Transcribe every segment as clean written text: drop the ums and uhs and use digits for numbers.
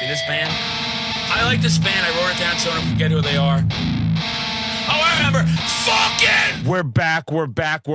This band? I like this band. I wrote it down so I don't forget who they are. Oh, I remember. Fucking! We're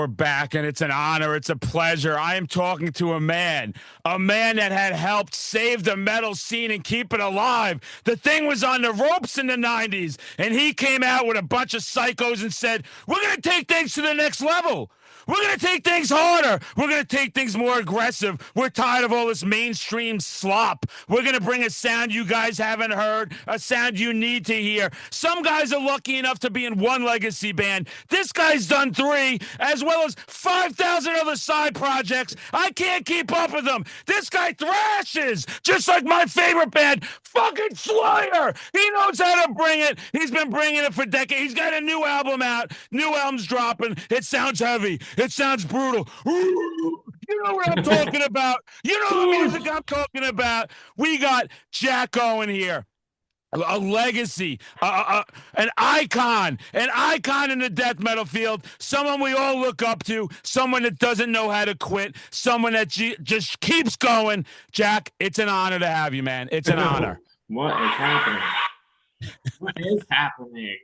back, and it's an honor. It's a pleasure. I am talking to a man that had helped save the metal scene and keep it alive. The thing was on the ropes in the 90s, and he came out with a bunch of psychos and said, we're going to take things to the next level. We're going to take things harder. We're going to take things more aggressive. We're tired of all this mainstream slop. We're going to bring a sound you guys haven't heard, a sound you need to hear. Some guys are lucky enough to be in one legacy band. This guy's done 3, as well as 5,000 other side projects. I can't keep up with them. This guy thrashes, just like my favorite band, fucking Flyer. He knows how to bring it. He's been bringing it for decades. He's got a new album out. New album's dropping. It sounds heavy. It sounds brutal. Ooh, you know what I'm talking about. You know the music I'm talking about. We got Jack Owen here. A legacy, an icon in the death metal field, someone we all look up to, someone that doesn't know how to quit, someone that just keeps going. Jack, it's an honor to have you, man. It's an honor. What is happening? What is happening?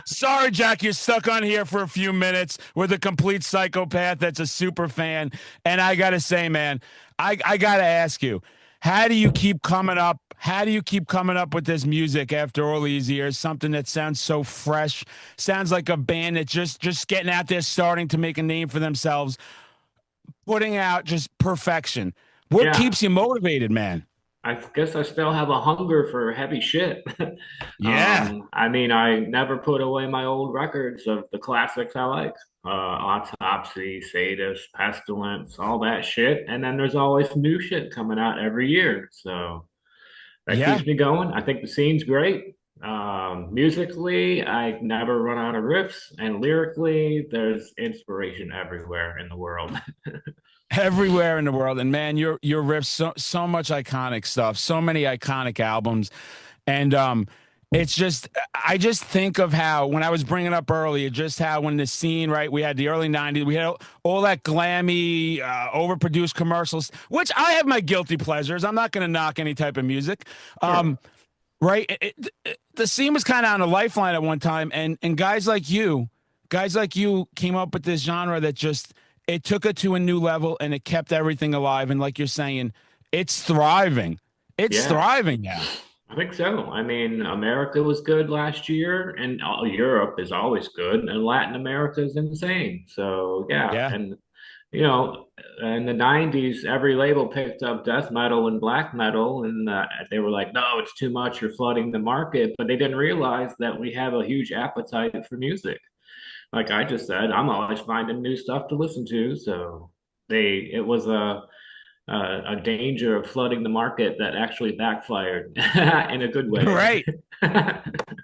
Sorry, Jack, you're stuck on here for a few minutes with a complete psychopath that's a super fan. And I got to say, man, I got to ask you, how do you keep coming up? How do you keep coming up with this music after all these years? Something that sounds so fresh, sounds like a band that just getting out there, starting to make a name for themselves, putting out just perfection. What keeps you motivated, man? I guess I still have a hunger for heavy shit. Yeah. I mean, I never put away my old records of the classics I like. Autopsy, Sadist, Pestilence, all that shit. And then there's always new shit coming out every year. So that keeps me going. I think the scene's great. Musically, I never run out of riffs. And lyrically, there's inspiration everywhere in the world. Everywhere in the world. And man, your riffs, so much iconic stuff, so many iconic albums. And it's just, I just think of how, when I was bringing up earlier, just how when the scene, right, we had the early 90s, we had all that glammy, overproduced commercials, which I have my guilty pleasures. I'm not going to knock any type of music. Sure. Right. The scene was kind of on a lifeline at one time. And guys like you came up with this genre that just, it took it to a new level and it kept everything alive. And like you're saying, it's thriving. It's thriving now. I think so. I mean, America was good last year, and Europe is always good, and Latin America is insane. So yeah. And you know, in the '90s, every label picked up death metal and black metal, and they were like, "No, it's too much. You're flooding the market." But they didn't realize that we have a huge appetite for music. Like I just said, I'm always finding new stuff to listen to. So it was a danger of flooding the market that actually backfired in a good way. Right.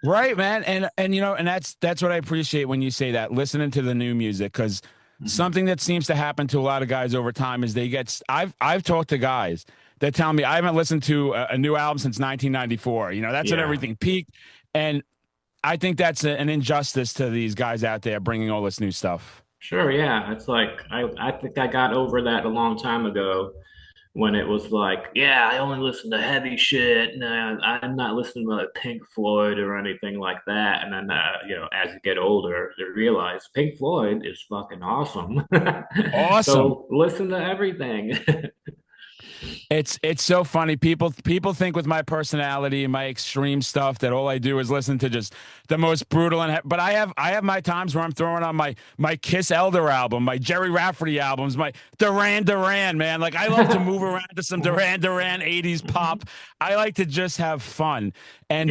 Right, man. And you know, and that's what I appreciate when you say that, listening to the new music, because something that seems to happen to a lot of guys over time is I've talked to guys that tell me I haven't listened to a new album since 1994. You know, that's when everything peaked. And I think that's an injustice to these guys out there bringing all this new stuff. Sure, yeah. It's like I think I got over that a long time ago when it was like, yeah, I only listen to heavy shit. No, I'm not listening to like Pink Floyd or anything like that. And then, you know, as you get older, you realize Pink Floyd is fucking awesome. Awesome. So listen to everything. It's so funny. People think with my personality and my extreme stuff that all I do is listen to just the most brutal but I have my times where I'm throwing on my Kiss Elder album, my Jerry Rafferty albums, my Duran, man. Like I love to move around to some Duran 80s pop. I like to just have fun. And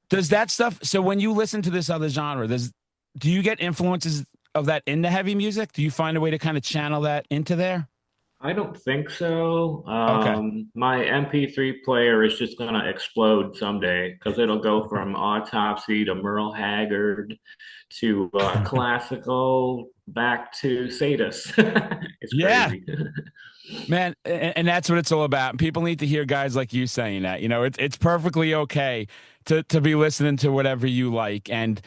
does that stuff, so when you listen to this other genre, do you get influences of that into heavy music? Do you find a way to kind of channel that into there? I don't think so. Okay. My MP3 player is just going to explode someday because it'll go from Autopsy to Merle Haggard to classical back to Sadist. It's crazy. Man, and that's what it's all about. People need to hear guys like you saying that. You know, it's perfectly okay to be listening to whatever you like. And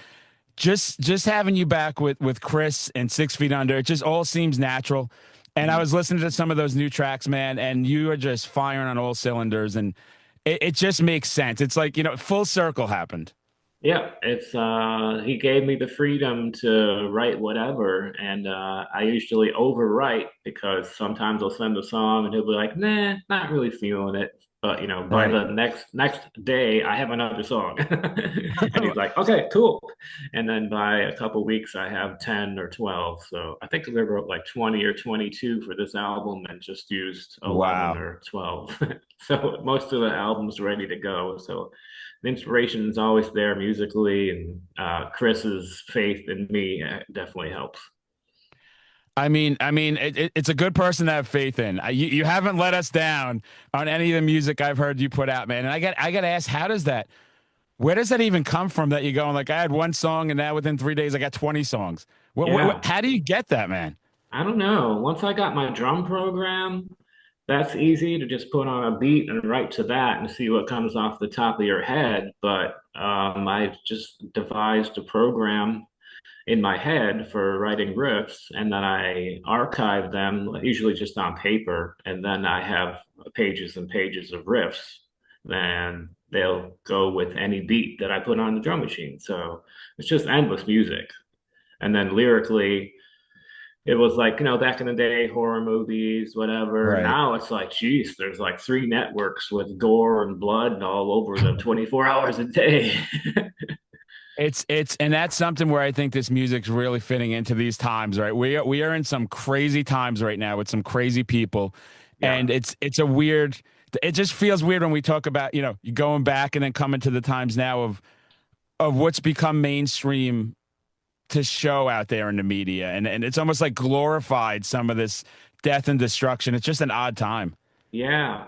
just having you back with Chris and 6 Feet Under, it just all seems natural. And I was listening to some of those new tracks, man, and you are just firing on all cylinders. And it just makes sense. It's like, full circle happened. Yeah, it's he gave me the freedom to write whatever, and I usually overwrite because sometimes I'll send a song and he'll be like, "Nah, not really feeling it." But by Right. the next day, I have another song, and he's like, "Okay, cool." And then by a couple weeks, I have 10 or 12. So I think we wrote like 20 or 22 for this album, and just used 11 Wow. or 12. So most of the album's ready to go. So the inspiration is always there musically, and Chris's faith in me definitely helps. It's a good person to have faith in. You haven't let us down on any of the music I've heard you put out, man. And I got to ask, where does that even come from that you're going like, I had one song and now within 3 days I got 20 songs? Yeah, How do you get that, man? I don't know. Once I got my drum program, that's easy to just put on a beat and write to that and see what comes off the top of your head. But I just devised a program in my head for writing riffs, and then I archive them, usually just on paper, and then I have pages and pages of riffs, and they'll go with any beat that I put on the drum machine. So it's just endless music. And then lyrically, it was like, back in the day, horror movies, whatever. Right. Now it's like, geez, there's like three networks with gore and blood all over them 24 hours a day. And that's something where I think this music's really fitting into these times, right? We are in some crazy times right now with some crazy people, Yeah. and it's a weird. It just feels weird when we talk about you going back and then coming to the times now of what's become mainstream to show out there in the media, and it's almost like glorified some of this death and destruction. It's just an odd time. Yeah,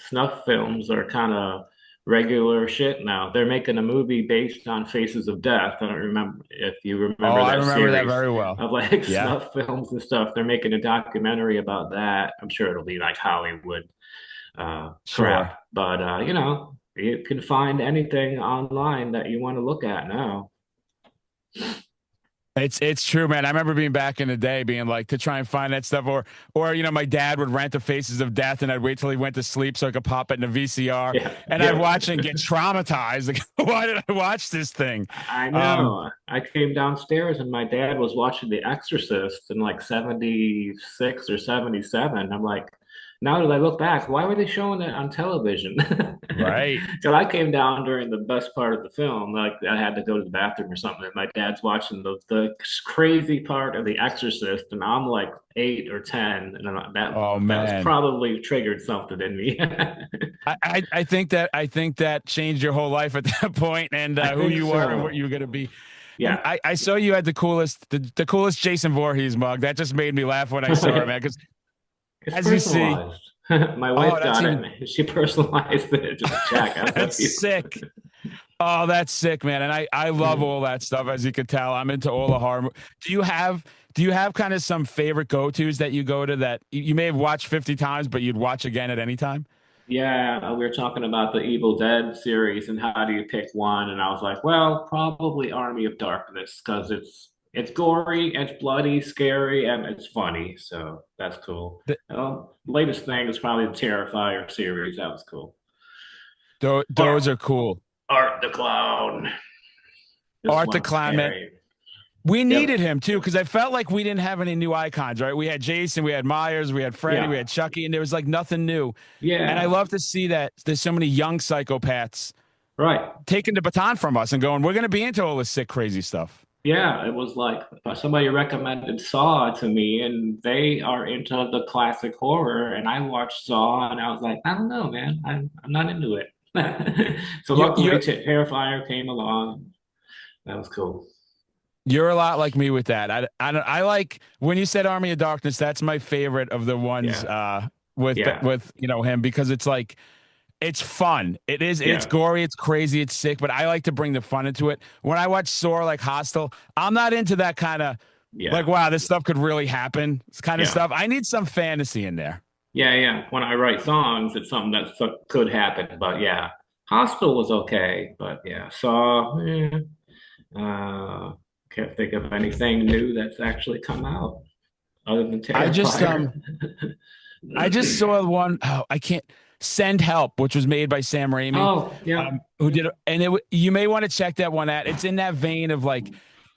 snuff films are kind of regular shit now. They're making a movie based on Faces of Death. I don't remember if you Oh, remember I that remember that series very well. of like Yeah, snuff films and stuff. They're making a documentary about that. I'm sure it'll be like Hollywood sure. crap, but you can find anything online that you want to look at now. It's true, man. I remember being back in the day, being like to try and find that stuff, or my dad would rent the Faces of Death, and I'd wait till he went to sleep so I could pop it in a VCR, Yeah, and I'd yeah. watch it and get traumatized. Like, why did I watch this thing? I Um, know. I came downstairs and my dad was watching The Exorcist in like 76 or 77. I'm like, now that I look back, why were they showing that on television? right. So I came down during the best part of the film. Like I had to go to the bathroom or something. And my dad's watching the crazy part of The Exorcist, and I'm like 8 or 10, and Oh that was man. probably triggered something in me. I think that changed your whole life at that point, and I who think you were and what so. you were gonna be. And Yeah. I saw you had the coolest Jason Voorhees mug. That just made me laugh when I saw it, man. Because It's as you see, personalized. My oh, wife that's got even it. She personalized it. Just check. I was like, that's sick. Oh, that's sick, man. And I love all that stuff. As you can tell, I'm into all the horror. Do you have do you have kind of some favorite go-tos that you go to that you may have watched 50 times, but you'd watch again at any time? yeah, we were talking about the Evil Dead series and how do you pick one? And I was like, well, probably Army of Darkness because it's gory, it's bloody, scary, and it's funny. So that's cool. The, Latest thing is probably the Terrifier series. That was cool. those Art, are cool. Art the Clown. This Art the one's Clown, man. scary. We needed Yep. him too because I felt like we didn't have any new icons, right? We had Jason, we had Myers, we had Freddy, we Yeah. had Chucky, and there was like nothing new. And I Yeah. love to see that there's so many young psychopaths Right. taking the baton from us and going, we're going to be into all this sick, crazy stuff. Yeah, it was like somebody recommended Saw to me, and they are into the classic horror. And I watched Saw, and I was like, I don't know, man, I'm not into it. So You, luckily, you're Terrifier came along. That was cool. you're a lot like me with that. I like when you said Army of Darkness. That's my favorite of the ones Yeah, with yeah, him because it's like it's fun. It's yeah, gory, it's crazy, it's sick, but I like to bring the fun into it. When I watch Saw like Hostel, I'm not into that kind of like, yeah, wow, this stuff could really happen. It's kind of yeah, stuff. I need some fantasy in there. yeah, yeah. When I write songs, it's something that could happen. But yeah, Hostel was okay. But yeah, Saw. Uh, can't think of anything new that's actually come out other than I just Terrifier. I just saw one. Oh, I can't. Send Help, which was made by Sam Raimi, Oh, yeah. who did, and you may want to check that one out. It's in that vein of like,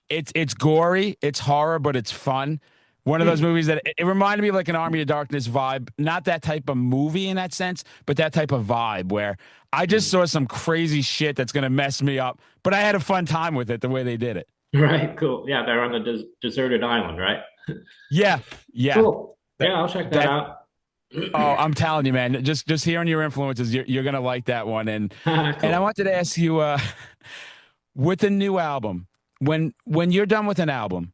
it's gory, it's horror, but it's fun. One of those Hmm. movies that it reminded me of like an Army of Darkness vibe, not that type of movie in that sense, but that type of vibe where I just Hmm. saw some crazy shit that's gonna mess me up, but I had a fun time with it the way they did it. Right, cool. Yeah, they're on the deserted island, right? Yeah, yeah. Cool. That Yeah, I'll check that that out. Oh, I'm telling you, man. Just hearing your influences, you're gonna like that one. And I Cool. wanted to ask you, with a new album, when you're done with an album,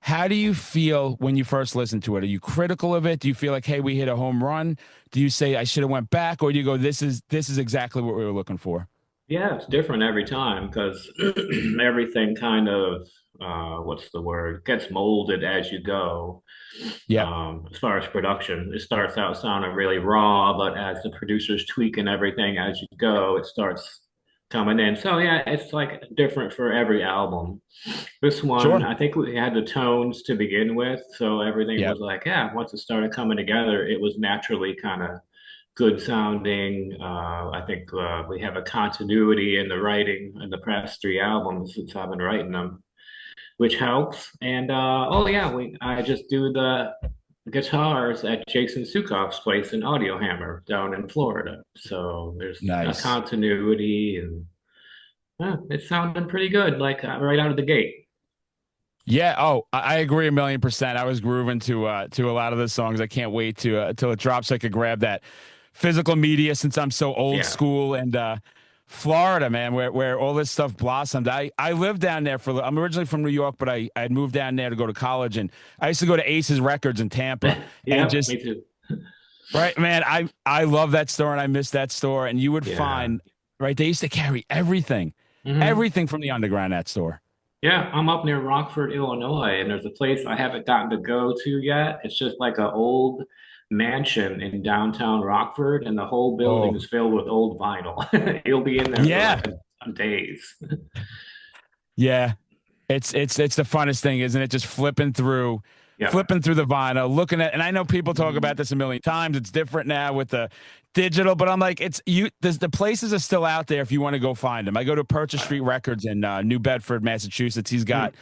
how do you feel when you first listen to it? Are you critical of it? Do you feel like, hey, we hit a home run? Do you say I should have went back, or do you go, this is exactly what we were looking for? Yeah, it's different every time because everything kind of what's the word? Gets molded as you go. Yep. As far as production, it starts out sounding really raw, but as the producers tweaking everything as you go, it starts coming in. So yeah, it's like different for every album. This one, Sure. I think we had the tones to begin with, so everything Yep. was like, yeah, once it started coming together, it was naturally kind of good sounding. I think we have a continuity in the writing in the past three albums since I've been writing them, which helps. And oh yeah, we I just do the guitars at Jason Sukoff's place in Audio Hammer down in Florida. So there's a Nice. continuity, and it's sounding pretty good, like right out of the gate. Yeah. Oh, I agree 1,000,000%. I was grooving to a lot of the songs. I can't wait to till it drops so I could grab that physical media since I'm so old Yeah. school and Florida, man, where all this stuff blossomed. I lived down there for. I'm originally from New York, but I had moved down there to go to college, and I used to go to Ace's Records in Tampa, and Yep, just me too. right, man. I love that store, and I miss that store. And you would Yeah. find right, they used to carry everything, Hmm. everything from the underground at that store. Yeah, I'm up near Rockford, Illinois, and there's a place I haven't gotten to go to yet. It's just like an old mansion in downtown Rockford, and the whole building Oh, is filled with old vinyl. You'll be in there for yeah, like days. yeah. It's the funnest thing, isn't it? Just Yeah. flipping through the vinyl, looking at. And I know people talk Mhm. about this a million times. It's different now with the digital, but I'm like, it's you. The places are still out there if you want to go find them. I go to Purchase Street Records in New Bedford, Massachusetts. He's Hmm. got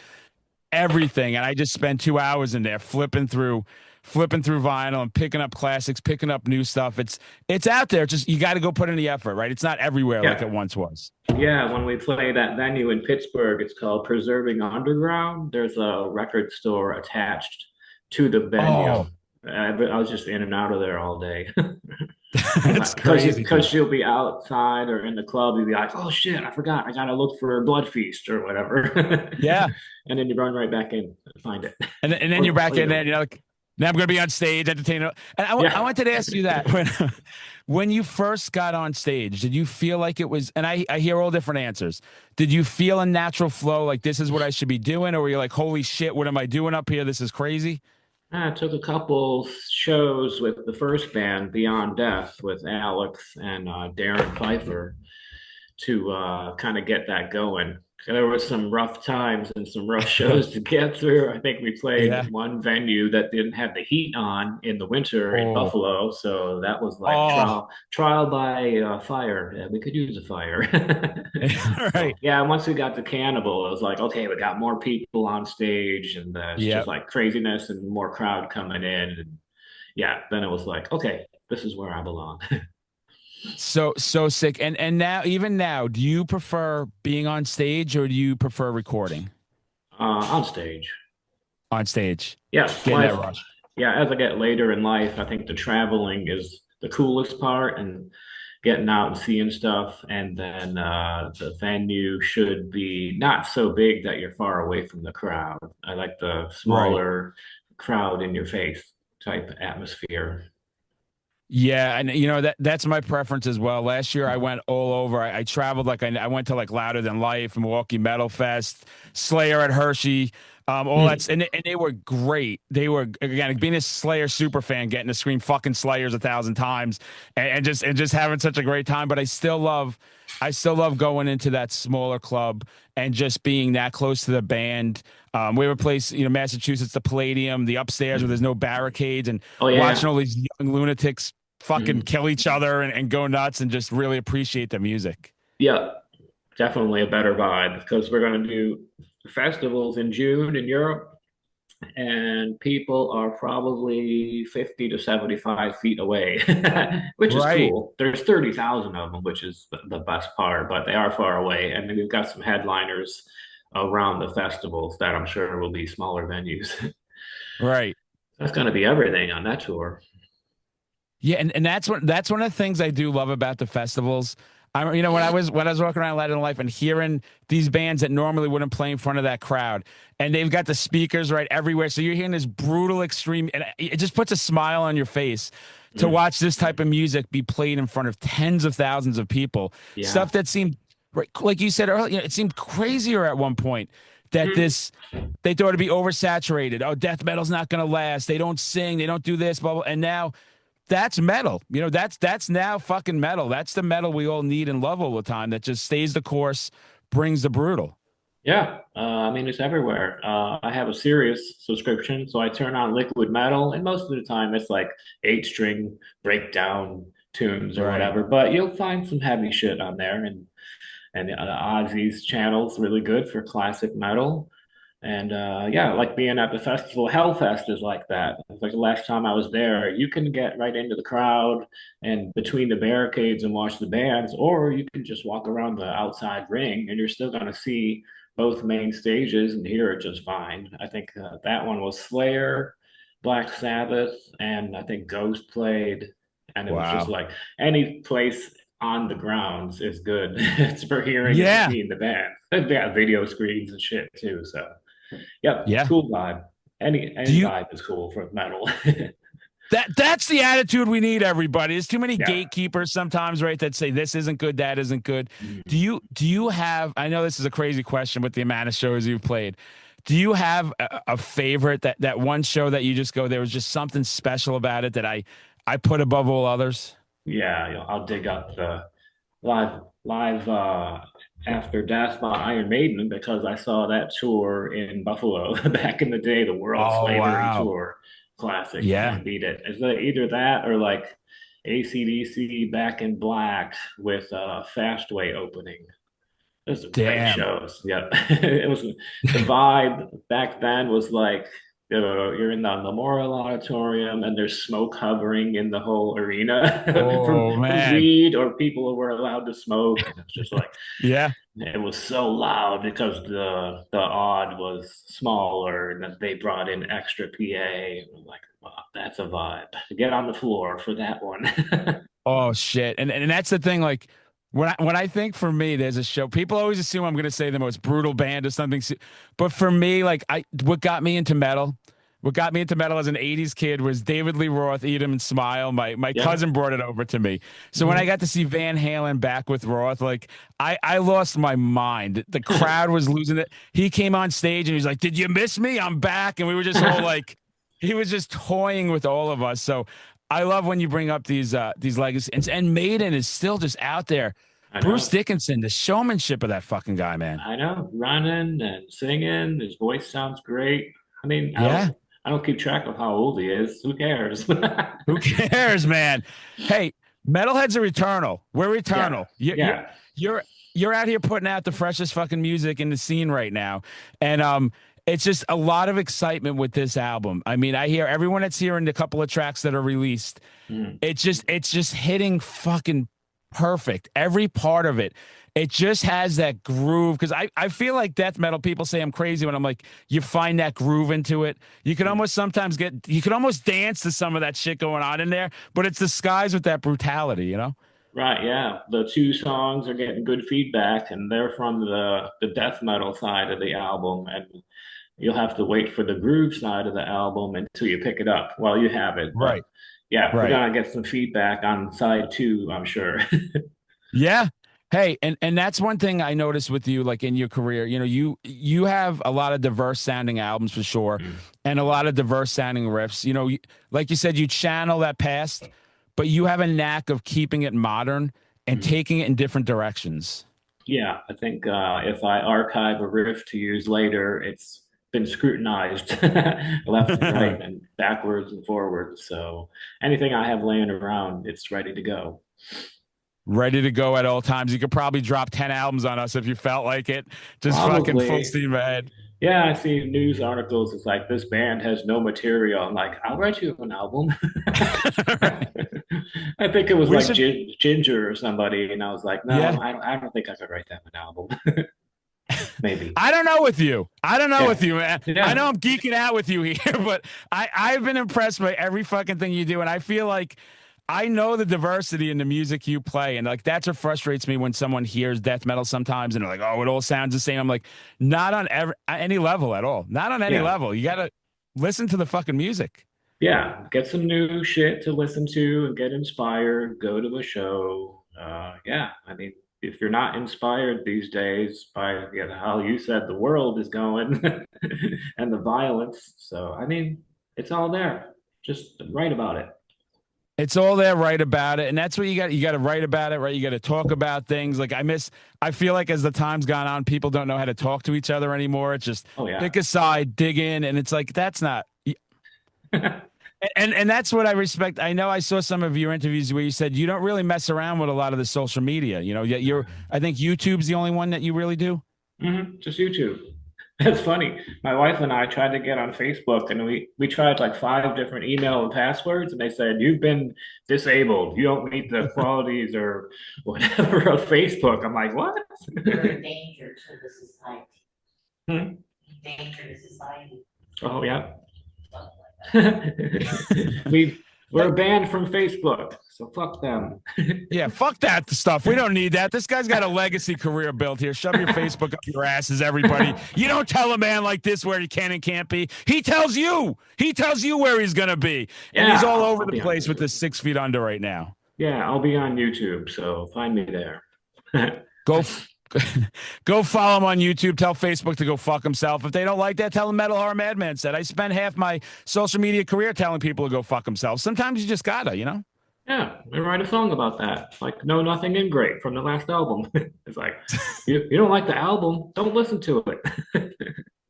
everything, and I just spend 2 hours in there flipping through vinyl and picking up classics, picking up new stuff. It's out there. Just you got to go put in the effort, right? It's not everywhere like it Yeah. once was. Yeah, when we play that venue in Pittsburgh, it's called Preserving Underground. There's a record store attached to the venue. Oh, I was just in and out of there all day. that's Because crazy, dude. you'll be outside or in the club, you'll be like, oh shit, I forgot. I gotta look for a blood feast or whatever. Yeah. And then you run right back in and find it. And then you're Or back you in there, don't. and you're like, now I'm going to be on stage, entertaining. And I Yeah. wanted to ask you that when you first got on stage, did you feel like it was? And I hear all different answers. Did you feel a natural flow, like this is what I should be doing, or were you like, holy shit, what am I doing up here? This is crazy. I took a couple shows with the first band, Beyond Death, with Alex and Darren Pfeiffer to kind of get that going. There were some rough times and some rough shows to get through. I think we played Yeah. one venue that didn't have the heat on in the winter in Oh. Buffalo, so that was like Oh. trial by fire. Yeah, we could use a fire. Right. So yeah, once we got to Cannibal, it was like, okay, we got more people on stage, and it's just Yep. like craziness and more crowd coming in, and yeah, then it was like, okay, this is where I belong. So sick. And now, even now, do you prefer being on stage or do you prefer recording On stage. on stage? Yeah, Getting that rush. yeah, as I get later in life, I think the traveling is the coolest part and getting out and seeing stuff. And then the venue should be not so big that you're far away from the crowd. I like the Right. smaller crowd in your face type atmosphere. Yeah, and that's my preference as well. Last year I went all over. I traveled like I went to like Louder Than Life, Milwaukee Metal Fest, Slayer at Hershey, all Hmm. that's and they were great. They were again being a Slayer super fan, getting to scream fucking Slayers 1,000 times, and just having such a great time. But I still love going into that smaller club and just being that close to the band. We have a place, Massachusetts, the Palladium, the upstairs where there's no barricades, and Oh watching yeah. all these young lunatics fucking Mhm. kill each other and go nuts and just really appreciate the music. Yeah, definitely a better vibe because we're going to do festivals in June in Europe, and people are probably 50 to 75 feet away, which is Right. cool. There's 30,000 of them, which is the best part, but they are far away. And then we've got some headliners around the festivals that I'm sure will be smaller venues. Right. That's going to be everything on that tour. Yeah, and that's one of the things I do love about the festivals. When I was walking around Latin Life and hearing these bands that normally wouldn't play in front of that crowd, and they've got the speakers right everywhere, so you're hearing this brutal extreme, and it just puts a smile on your face to Mm. watch this type of music be played in front of tens of thousands of people. Yeah. Stuff that seemed like you said earlier, it seemed crazier at one point that Mm. this they thought it'd be oversaturated. Oh, death metal's not going to last. They don't sing. They don't do this. Blah blah. And now that's metal. That's now fucking metal. That's the metal we all need and love all the time. That just stays the course, brings the brutal. Yeah, I mean it's everywhere. I have a Sirius subscription, so I turn on liquid metal, and most of the time it's like eight-string breakdown tunes or Right. whatever. But you'll find some heavy shit on there, and Ozzy's channel's really good for classic metal. And yeah, like being at the festival, Hellfest is like that. It's like the last time I was there, you can get right into the crowd and between the barricades and watch the bands, or you can just walk around the outside ring and you're still going to see both main stages and hear it just fine. I think that one was Slayer, Black Sabbath, and I think Ghost played. And it was just Wow. like any place on the grounds is good. It's for hearing and Yeah. seeing the band. They've got video screens and shit too, so. Yep, Yeah. cool vibe. Any Do you vibe is cool for metal. that's the attitude we need, everybody. There's too many Yeah. gatekeepers sometimes, right, that say this isn't good, that isn't good. Mhm. Do you have, I know this is a crazy question with the amount of shows you've played. Do you have a favorite, that one show that you just go, there was just something special about it that I put above all others? Yeah, I'll dig up the live After Death by Iron Maiden because I saw that tour in Buffalo back in the day, the World Oh Slavering wow. Tour. Classic. Yeah. Can't beat it. Is that either that or like AC/DC Back in Black with Fastway opening? Those are great Damn. shows. Yeah, it was the vibe back then was like you're in the Memorial Auditorium and there's smoke hovering in the whole arena Oh from man. weed or people who were allowed to smoke. And it's just like Yeah. it was so loud because the odd was smaller and then they brought in extra PA. I'm like, wow, that's a vibe. Get on the floor for that one. Oh shit. And that's the thing, like when I think for me, there's a show. People always assume I'm gonna say the most brutal band or something. But for me, like what got me into metal as an 80s kid was David Lee Roth, Eat 'Em and Smile. My Yeah. cousin brought it over to me. So when I Mhm. got to see Van Halen back with Roth, like I lost my mind. The crowd was losing it. He came on stage and he was like, "Did you miss me? I'm back." And we were just all like, he was just toying with all of us. So I love when you bring up these legacies, and Maiden is still just out there. I Bruce know. Dickinson, the showmanship of that fucking guy, man. I know, running and singing. His voice sounds great. I mean, Yeah. I don't keep track of how old he is. Who cares? Who cares, man? Hey, metalheads are eternal. We're Yeah, eternal. yeah. You're you're out here putting out the freshest fucking music in the scene right now, and it's just a lot of excitement with this album. I mean, I hear everyone that's hearing the couple of tracks that are released. Mm. It's just hitting fucking perfect. Every part of it. It just has that groove because I feel like death metal people say I'm crazy when I'm like you find that groove into it. You can almost sometimes you can almost dance to some of that shit going on in there, but it's disguised with that brutality, you know? Right, yeah. The two songs are getting good feedback, and they're from the death metal side of the album, and you'll have to wait for the groove side of the album until you pick it up while you have it. But Right. yeah, we're Right. gonna get some feedback on side two, I'm sure. Yeah. Hey, and that's one thing I noticed with you, like in your career. You have a lot of diverse sounding albums for sure, and a lot of diverse sounding riffs. Like you said, you channel that past, but you have a knack of keeping it modern and taking it in different directions. Yeah, I think if I archive a riff to use later, it's been scrutinized left and right and backwards and forwards. So anything I have laying around, it's ready to go. Ready to go at all times. You could probably drop 10 albums on us if you felt like it. Just fucking full Probably. steam ahead. Yeah, I see news articles. It's like this band has no material. I'm like, I'll write you an album. I think it was We like should, Ginger or somebody, and I was like, no, yeah. I don't think I could write them an album. Maybe. I don't know with you. I don't know Yeah, with you, man. I yeah, know I'm geeking out with you here, but I've been impressed by every fucking thing you do. And I feel like I know the diversity in the music you play. And like, that's what frustrates me when someone hears death metal sometimes and they're like, oh, it all sounds the same. I'm like, not on any level at all. Not on any yeah, level. You got to listen to the fucking music. yeah. Get some new shit to listen to and get inspired. Go to a show. Yeah, I mean, if you're not inspired these days by how you said the world is going and the violence, so I mean, it's all there. Just write about it. It's all there, write about it. And that's what you got. You got to write about it, right? You got to talk about things. Like I feel like as the time's gone on, people don't know how to talk to each other anymore. It's just Oh yeah. pick a side, dig in. And it's like, that's not, and that's what I respect. I know I saw some of your interviews where you said you don't really mess around with a lot of the social media, yet I think YouTube's the only one that you really do. Just YouTube. That's funny. My wife and I tried to get on Facebook and we tried like five different email and passwords and they said, you've been disabled. You don't meet the qualities or whatever of Facebook. I'm like, what? You're a danger to the society. Hmm? Danger to society. Oh yeah. Something like We're banned from Facebook, so fuck them. Yeah, fuck that stuff. We don't need that. This guy's got a legacy career built here. Shove your Facebook up your asses, everybody. You don't tell a man like this where he can and can't be. He tells you. He tells you where he's gonna be, and Yeah, he's all over I'll the be on place with YouTube. the 6 feet under right now. Yeah, I'll be on YouTube, so find me there. Go, go follow him on YouTube. Tell Facebook to go fuck himself. If they don't like that, tell him Metal Horror Madman said. I spent half my social media career telling people to go fuck themselves. Sometimes you just gotta. Yeah, I write a song about that. Like Know Nothing and Great from the last album. It's like you don't like the album, don't listen to it.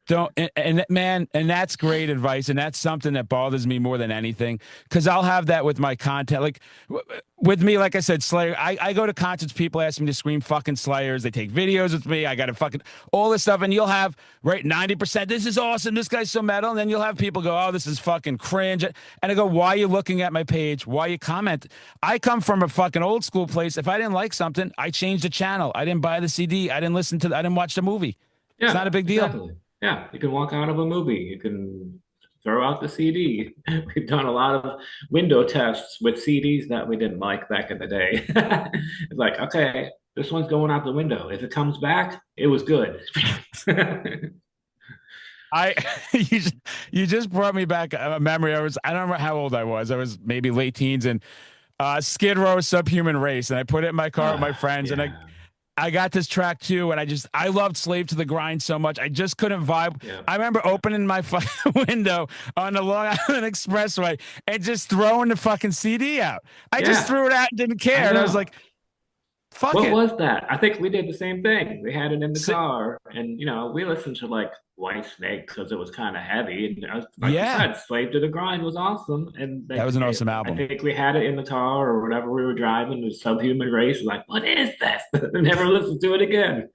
Don't and man, and that's great advice, and that's something that bothers me more than anything because I'll have that with my content. Like with me, like I said, Slayer. I go to concerts, people ask me to scream fucking Slayers. They take videos with me. I got to fucking all this stuff, and you'll have right 90%. This is awesome. This guy's so metal, and then you'll have people go, oh, this is fucking cringe. And I go, why are you looking at my page? Why are you comment? I come from a fucking old school place. If I didn't like something, I changed the channel. I didn't buy the CD. I didn't listen to. I didn't watch the movie. It's not Yeah, a big deal. exactly. Yeah, you can walk out of a movie. You can throw out the CD. We've done a lot of window tests with CDs that we didn't like back in the day. It's like, okay, this one's going out the window. If it comes back, it was good. I you just brought me back a memory. I don't remember how old I was. I was maybe late teens and Skid Row Subhuman Race, and I put it in my car with my friends, and Yeah, I got this track too, and I loved Slave to the Grind so much. I just couldn't vibe. yeah, I remember opening my window on the Long Island Expressway and just throwing the fucking CD out. I just yeah. threw it out and didn't care. I And I was know. like, fuck What it. was that? I think we did the same thing. We had it in the car, and we listened to like White Snake because it was kind of heavy. And like you Yeah, said, Slave to the Grind was awesome. And that was an awesome I album. think we had it in the car or whatever we were driving. The Subhuman Race. Like, what is this? Never listened to it again.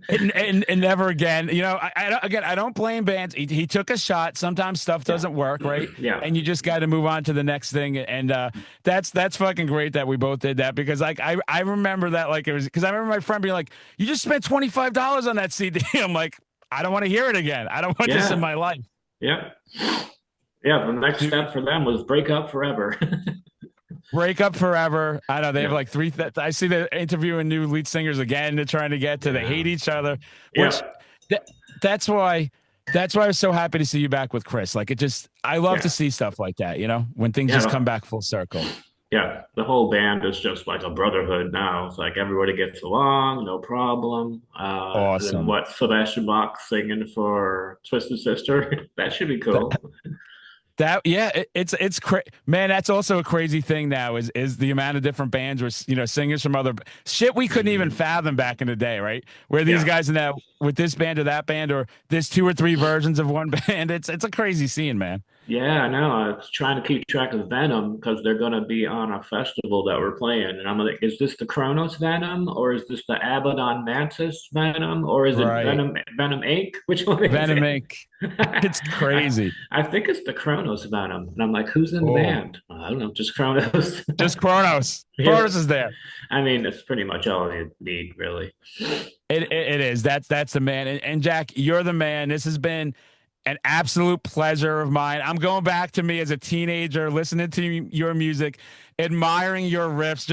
And never again. I don't blame bands. He took a shot. Sometimes stuff Yeah, doesn't work, right? yeah, And you just got to move on to the next thing. And that's fucking great that we both did that because like I remember that like it was because I remember my friend being like, "You just spent $25 on that CD." I'm like, I don't want to hear it again. I don't want this in yeah, my life. yeah, yeah. The next Dude, step for them was break up forever. break up forever. I know they have Yeah, like three. I see they're interviewing new lead singers again. They're trying to get to. They yeah, hate each other, which yeah, th- that's why. That's why I was so happy to see you back with Chris. Like it just, I love to yeah, see stuff like that. When things just yeah. come back full circle. Yeah, the whole band is just like a brotherhood now. It's like everybody gets along, no problem. And then Awesome. what Sebastian Bach singing for Twisted Sister? That should be That, cool. That yeah, it's man. That's also a crazy thing now is the amount of different bands where singers from other shit we couldn't even fathom back in the day, right? Where these Yeah. guys are now with this band or that band or there's two or three versions of one band. It's a crazy scene, man. Yeah, I know. I was trying to keep track of Venom because they're going to be on a festival that we're playing. And I'm like, is this the Kronos Venom or is this the Abaddon Mantis Venom or is it Right, Venom Inc.? Which one is Venom it? Inc. It's crazy. I think it's the Kronos Venom. And I'm like, who's in the Oh, band? I don't know, just Kronos. just Kronos. Yeah. Kronos is there. I mean, that's pretty much all you need, really. It is. That's the man. And Jack, you're the man. This has been an absolute pleasure of mine. I'm going back to me as a teenager, listening to your music, admiring your riffs,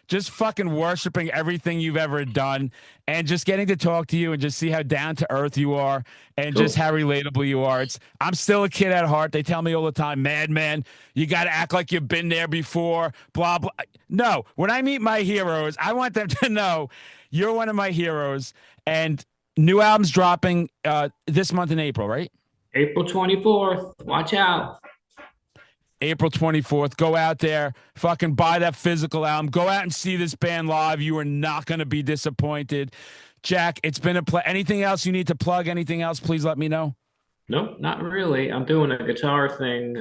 just fucking worshiping everything you've ever done, and just getting to talk to you and just see how down to earth you are and just Cool. how relatable you are. I'm still a kid at heart. They tell me all the time, madman, you got to act like you've been there before, blah, blah. No, when I meet my heroes, I want them to know you're one of my heroes. And new album's dropping this month in April, right? April 24th. Watch out. April 24th. Go out there, fucking buy that physical album. Go out and see this band live. You are not going to be disappointed. Jack, it's been a play. Anything else you need to plug? Anything else, please let me know. Nope, not really. I'm doing a guitar thing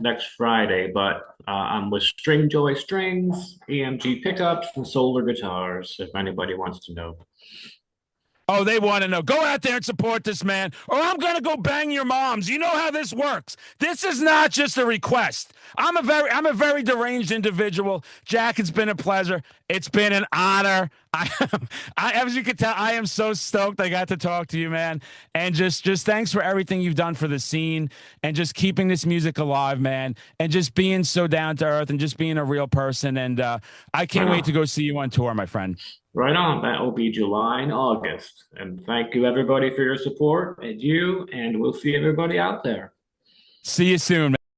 next Friday, but I'm with String Joy Strings, EMG pickups, and solar guitars, if anybody wants to know. Oh, they want to know. Go out there and support this man, or I'm going to go bang your moms. You know how this works. This is not just a request. I'm a very deranged individual. Jack, it's been a pleasure. It's been an honor. As you can tell, I am so stoked I got to talk to you, man. And just thanks for everything you've done for the scene and just keeping this music alive, man. And just being so down to earth and just being a real person. And I can't wait to go see you on tour, my friend. Right on. That will be July and August. And thank you, everybody, for your support and we'll see everybody out there. See you soon, man.